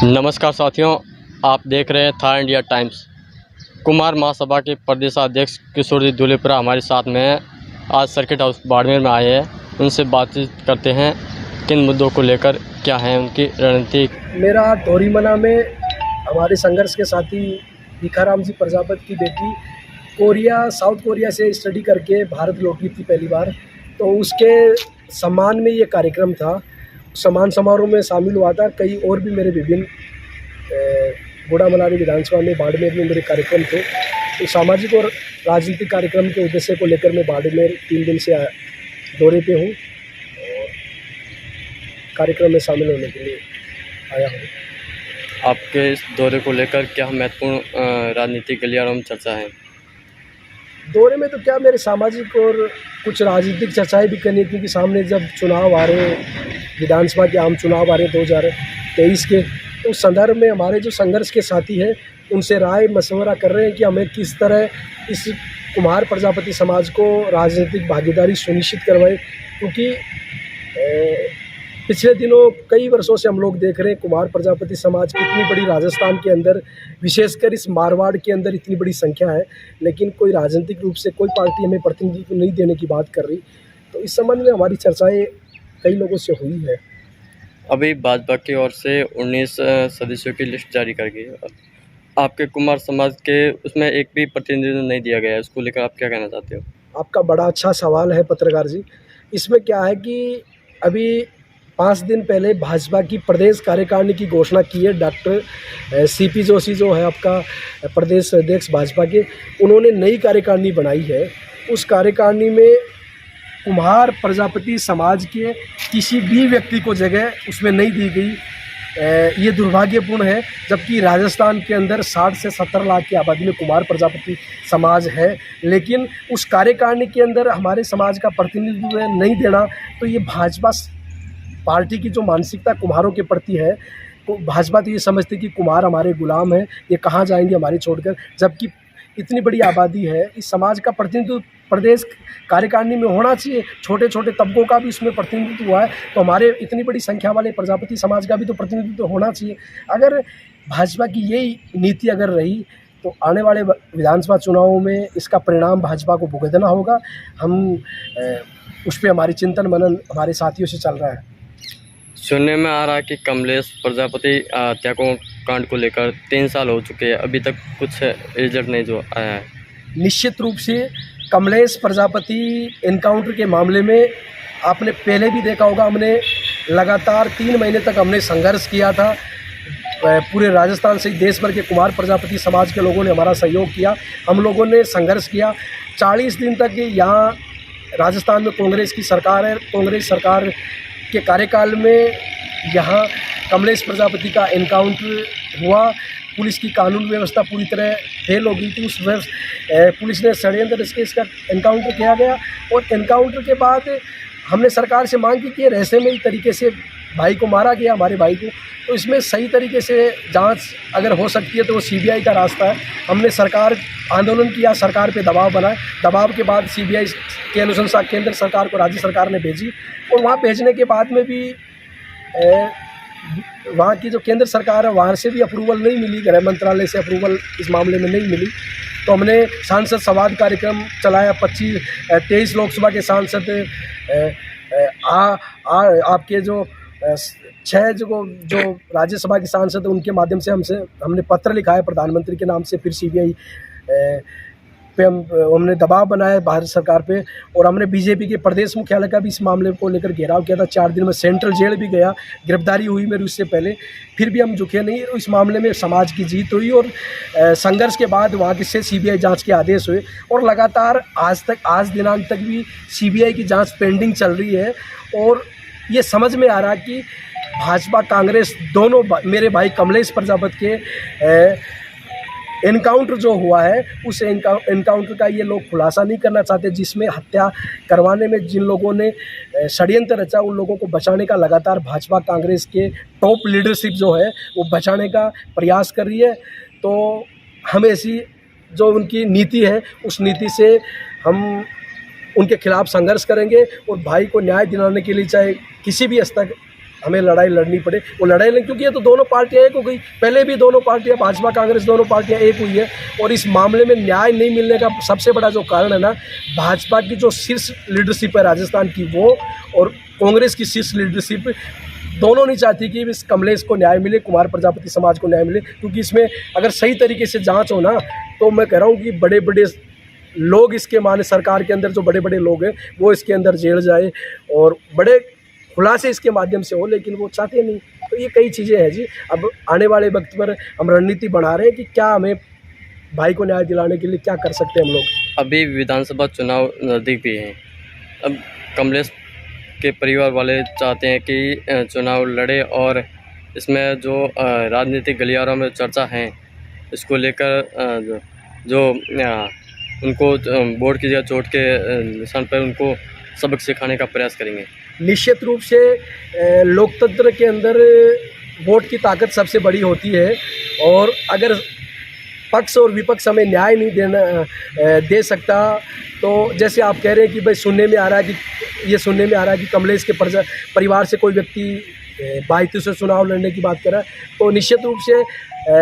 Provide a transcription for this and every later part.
नमस्कार साथियों, आप देख रहे हैं था इंडिया टाइम्स। कुमार महासभा के प्रदेशाध्यक्ष किशोर जी धुलेपुरा हमारे साथ में हैं। आज सर्किट हाउस बाड़मेर में आए हैं, उनसे बातचीत करते हैं किन मुद्दों को लेकर, क्या है उनकी रणनीति। मेरा धोरीमना में हमारे संघर्ष के साथी भिखाराम जी प्रजापति की बेटी साउथ कोरिया से स्टडी करके भारत लौटी थी पहली बार, तो उसके सम्मान में ये कार्यक्रम था। सम्मान समारोह में शामिल हुआ था। कई और भी मेरे विभिन्न गुड़ामलानी विधानसभा में बाड़मेर में मेरे कार्यक्रम थे। तो सामाजिक और राजनीतिक कार्यक्रम के उद्देश्य को लेकर मैं बाड़मेर 3 दिन से दौरे पे हूँ और कार्यक्रम में शामिल होने के लिए आया हूँ। आपके इस दौरे को लेकर क्या महत्वपूर्ण राजनीति के लिए आरंभ चर्चा है? दौरे में तो क्या, मेरे सामाजिक और कुछ राजनीतिक चर्चाएं भी करनी, क्योंकि सामने जब चुनाव आ रहे, विधानसभा के आम चुनाव आ रहे 2023 के, तो उस संदर्भ में हमारे जो संघर्ष के साथी हैं उनसे राय मशवरा कर रहे हैं कि हमें किस तरह इस कुमार प्रजापति समाज को राजनीतिक भागीदारी सुनिश्चित करवाएं। क्योंकि पिछले दिनों कई वर्षों से हम लोग देख रहे हैं कुमार प्रजापति समाज की इतनी बड़ी राजस्थान के अंदर, विशेषकर इस मारवाड़ के अंदर इतनी बड़ी संख्या है, लेकिन कोई राजनीतिक रूप से कोई पार्टी हमें प्रतिनिधित्व नहीं देने की बात कर रही। तो इस संबंध में हमारी चर्चाएं कई लोगों से हुई है। अभी भाजपा की ओर से 19 सदस्यों की लिस्ट जारी कर गई है। आपके कुमार समाज के उसमें एक भी प्रतिनिधित्व नहीं दिया गया है, उसको लेकर आप क्या कहना चाहते हो? आपका बड़ा अच्छा सवाल है पत्रकार जी। इसमें क्या है कि अभी 5 दिन पहले भाजपा की प्रदेश कार्यकारिणी की घोषणा की है। डॉक्टर सीपी जोशी जो है आपका प्रदेश अध्यक्ष भाजपा के, उन्होंने नई कार्यकारिणी बनाई है। उस कार्यकारिणी में कुम्हार प्रजापति समाज के किसी भी व्यक्ति को जगह उसमें नहीं दी गई। ये दुर्भाग्यपूर्ण है, जबकि राजस्थान के अंदर 60 से 70 लाख की आबादी में कुमार प्रजापति समाज है, लेकिन उस कार्यकारिणी के अंदर हमारे समाज का प्रतिनिधित्व नहीं देना, तो ये भाजपा पार्टी की जो मानसिकता कुम्हारों के प्रति है, तो भाजपा तो ये समझती कि कुम्हार हमारे गुलाम हैं, ये कहाँ जाएंगे हमारे छोड़कर। जबकि इतनी बड़ी आबादी है, इस समाज का प्रतिनिधित्व प्रदेश कार्यकारिणी में होना चाहिए। छोटे छोटे तबकों का भी इसमें प्रतिनिधित्व हुआ है, तो हमारे इतनी बड़ी संख्या वाले प्रजापति समाज का भी तो प्रतिनिधित्व होना चाहिए। अगर भाजपा की यही नीति अगर रही, तो आने वाले विधानसभा चुनावों में इसका परिणाम भाजपा को भुगतना होगा। हम उस पर हमारी चिंतन मनन हमारे साथियों से चल रहा है। सुनने में आ रहा है कि कमलेश प्रजापति हत्याकांड को लेकर 3 साल हो चुके हैं, अभी तक कुछ रिजल्ट नहीं जो आया है। निश्चित रूप से कमलेश प्रजापति एनकाउंटर के मामले में आपने पहले भी देखा होगा, हमने लगातार 3 महीने तक हमने संघर्ष किया था। पूरे राजस्थान से देश भर के कुमार प्रजापति समाज के लोगों ने हमारा सहयोग किया, हम लोगों ने संघर्ष किया। 40 दिन तक यहाँ राजस्थान में कांग्रेस की सरकार है। कांग्रेस सरकार के कार्यकाल में यहाँ कमलेश प्रजापति का एनकाउंटर हुआ। पुलिस की कानून व्यवस्था पूरी तरह फेल हो गई थी। उस पुलिस ने षड्यंत्र से इसका एनकाउंटर किया गया, और एनकाउंटर के बाद हमने सरकार से मांग की कि रहस्यमयी तरीके से भाई को मारा गया, हमारे भाई को, तो इसमें सही तरीके से जांच अगर हो सकती है तो वो सीबीआई का रास्ता है। हमने सरकार आंदोलन किया, सरकार पे दबाव बनाए, दबाव के बाद सीबीआई के अनुशंसा केंद्र सरकार को राज्य सरकार ने भेजी, और वहाँ भेजने के बाद में भी वहाँ की जो केंद्र सरकार है वहाँ से भी अप्रूवल नहीं मिली, गृह मंत्रालय से अप्रूवल इस मामले में नहीं मिली। तो हमने सांसद संवाद कार्यक्रम चलाया। 23 लोकसभा के सांसद आपके जो 6 जो राज्यसभा के सांसद, उनके माध्यम से हमने पत्र लिखा है प्रधानमंत्री के नाम से। फिर सीबीआई पे हमने दबाव बनाया भारत सरकार पे, और हमने बीजेपी के प्रदेश मुख्यालय का भी इस मामले को लेकर घेराव किया था। 4 दिन में सेंट्रल जेल भी गया, गिरफ्तारी हुई मेरी उससे पहले, फिर भी हम झुके नहीं। इस मामले में समाज की जीत हुई, और संघर्ष के बाद वहाँ से सीबीआई जांच के आदेश हुए, और लगातार आज दिनांक तक भी सीबीआई की जांच पेंडिंग चल रही है। और ये समझ में आ रहा कि भाजपा कांग्रेस दोनों मेरे भाई कमलेश प्रजापति के एनकाउंटर जो हुआ है, उस एनकाउंटर का ये लोग खुलासा नहीं करना चाहते, जिसमें हत्या करवाने में जिन लोगों ने षड्यंत्र रचा, उन लोगों को बचाने का लगातार भाजपा कांग्रेस के टॉप लीडरशिप जो है वो बचाने का प्रयास कर रही है। तो हम ऐसी जो उनकी नीति है, उस नीति से हम उनके खिलाफ संघर्ष करेंगे, और भाई को न्याय दिलाने के लिए चाहे किसी भी हमें लड़ाई लड़नी पड़े, वो लड़ाई नहीं, क्योंकि ये तो दोनों पार्टियां एक हो गई। पहले भी दोनों पार्टियां, भाजपा कांग्रेस दोनों पार्टियां एक हुई है, और इस मामले में न्याय नहीं मिलने का सबसे बड़ा जो कारण है ना, भाजपा की जो शीर्ष लीडरशिप है राजस्थान की वो, और कांग्रेस की शीर्ष लीडरशिप दोनों नहीं चाहती कि इस कमलेश को न्याय मिले, कुमार प्रजापति समाज को न्याय मिले। क्योंकि इसमें अगर सही तरीके से जांच हो ना, तो मैं कह रहा हूँ कि बड़े बड़े लोग इसके माने, सरकार के अंदर जो बड़े बड़े लोग हैं वो इसके अंदर जेल जाए और बड़े खुलासे इसके माध्यम से हो, लेकिन वो चाहते नहीं। तो ये कई चीज़ें हैं जी। अब आने वाले वक्त पर हम रणनीति बना रहे हैं कि क्या हमें भाई को न्याय दिलाने के लिए क्या कर सकते हैं हम लोग। अभी विधानसभा चुनाव नज़दीक भी हैं। अब कमलेश के परिवार वाले चाहते हैं कि चुनाव लड़े और इसमें जो राजनीतिक गलियारों में चर्चा है, इसको लेकर जो उनको वोट की जगह चोट के निशान पर उनको सबक सिखाने का प्रयास करेंगे। निश्चित रूप से लोकतंत्र के अंदर वोट की ताकत सबसे बड़ी होती है, और अगर पक्ष और विपक्ष हमें न्याय नहीं दे सकता, तो जैसे आप कह रहे हैं कि भाई सुनने में आ रहा है कि कमलेश के परिवार से कोई व्यक्ति बाइतू से चुनाव लड़ने की बात कर रहा है, तो निश्चित रूप से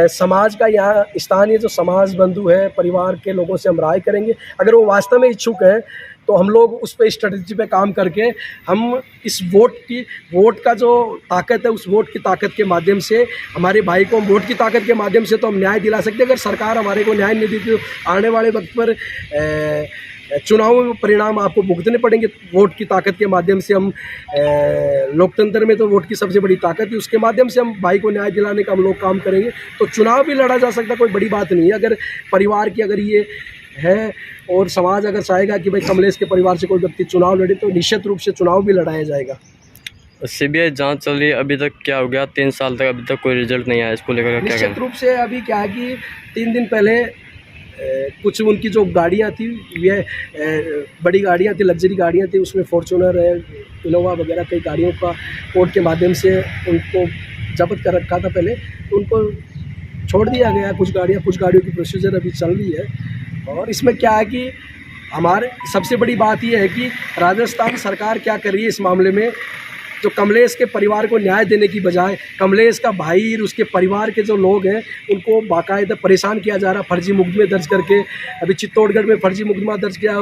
समाज का यहाँ स्थानीय जो समाज बंधु है, परिवार के लोगों से हम राय करेंगे। अगर वो वास्तव में इच्छुक हैं तो हम लोग उस पर स्ट्रेटजी पे काम करके हम इस वोट का जो ताकत है, उस वोट की ताकत के माध्यम से हमारे भाई को, वोट की ताकत के माध्यम से तो हम न्याय दिला सकते हैं। अगर सरकार हमारे को न्याय नहीं देती तो आने वाले वक्त पर चुनावों में परिणाम आपको भुगतने पड़ेंगे। वोट की ताकत के माध्यम से हम लोकतंत्र में तो वोट की सबसे बड़ी ताकत है, उसके माध्यम से हम भाई को न्याय दिलाने का हम लोग काम करेंगे। तो चुनाव भी लड़ा जा सकता, कोई बड़ी बात नहीं है। अगर परिवार की अगर ये है और समाज अगर चाहेगा कि भाई कमलेश के परिवार से कोई व्यक्ति चुनाव लड़े, तो निश्चित रूप से चुनाव भी लड़ाया जाएगा। सीबीआई जांच चल रही है, अभी तक क्या हो गया? 3 साल तक अभी तक कोई रिजल्ट नहीं आया, इसको लेकर क्या कहना? निश्चित रूप से अभी क्या है कि 3 दिन पहले कुछ उनकी जो गाड़ियाँ थी, ये बड़ी गाड़ियाँ थी, लग्जरी गाड़ियाँ थी, उसमें फॉर्चूनर है, इनोवा वगैरह कई गाड़ियों का कोर्ट के माध्यम से उनको जब्त कर रखा था पहले, तो उनको छोड़ दिया गया। कुछ गाड़ियों की प्रोसीजर अभी चल रही है। और इसमें क्या है कि हमारे सबसे बड़ी बात यह है कि राजस्थान सरकार क्या कर रही है इस मामले में, जो कमलेश के परिवार को न्याय देने की बजाय कमलेश का भाई और उसके परिवार के जो लोग हैं उनको बाकायदा परेशान किया जा रहा, फर्जी मुकदमे दर्ज करके। अभी चित्तौड़गढ़ में फर्जी मुकदमा दर्ज किया,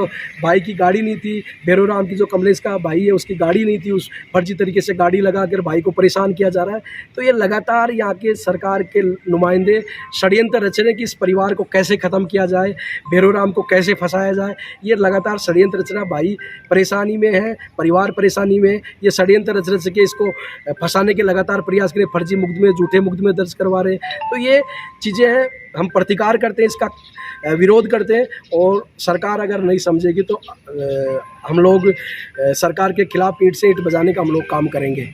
भाई की गाड़ी नहीं थी, भैरवराम की जो कमलेश का भाई है उसकी गाड़ी नहीं थी, उस फर्जी तरीके से गाड़ी लगा कर भाई को परेशान किया जा रहा है। तो ये लगातार यहाँ के सरकार के नुमाइंदे षड्यंत्र रच रहे हैं कि इस परिवार को कैसे ख़त्म किया जाए, भैरवराम को कैसे फंसाया जाए। ये लगातार षड्यंत्र रचना, भाई परेशानी में है, परिवार परेशानी में, ये षड्यंत्र रच सके इसको फंसाने के लगातार प्रयास करें, फर्जी मुकदमे, झूठे मुकदमे दर्ज करवा रहे हैं। तो ये चीज़ें हैं, हम प्रतिकार करते हैं, इसका विरोध करते हैं, और सरकार अगर नहीं समझेगी तो हम लोग सरकार के खिलाफ ईंट से ईंट बजाने का हम लोग काम करेंगे।